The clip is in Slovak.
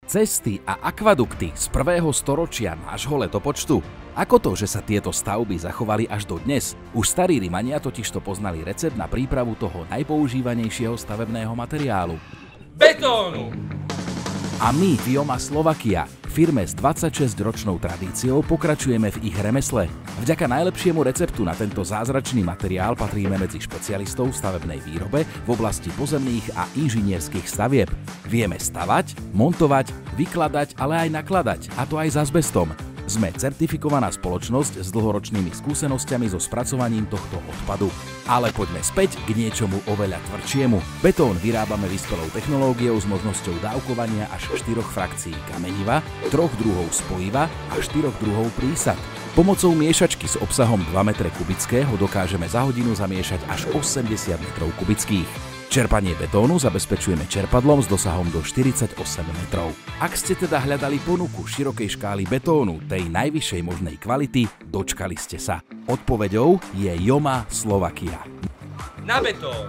Cesty a akvadukty z 1. storočia nášho letopočtu. Ako to, že sa tieto stavby zachovali až do dnes? Už starí Rimania totižto poznali recept na prípravu toho najpoužívanejšieho stavebného materiálu. Betónu! A my v Joma Slovakia, firme s 26-ročnou tradíciou, pokračujeme v ich remesle. Vďaka najlepšiemu receptu na tento zázračný materiál patríme medzi špecialistov v stavebnej výrobe v oblasti pozemných a inžinierských stavieb. Vieme stavať, montovať, vykladať, ale aj nakladať, a to aj s azbestom. Sme certifikovaná spoločnosť s dlhoročnými skúsenosťami so spracovaním tohto odpadu. Ale poďme späť k niečomu oveľa tvrdšiemu. Betón vyrábame vyspelou technológiou s možnosťou dávkovania až 4 frakcií kameniva, 3 druhov spojiva a 4 druhov prísad. Pomocou miešačky s obsahom 2 m kubického dokážeme za hodinu zamiešať až 80 m kubických. Čerpanie betónu zabezpečujeme čerpadlom s dosahom do 48 metrov. Ak ste teda hľadali ponuku širokej škály betónu, tej najvyššej možnej kvality, dočkali ste sa. Odpoveďou je Joma Slovakia. Na betón!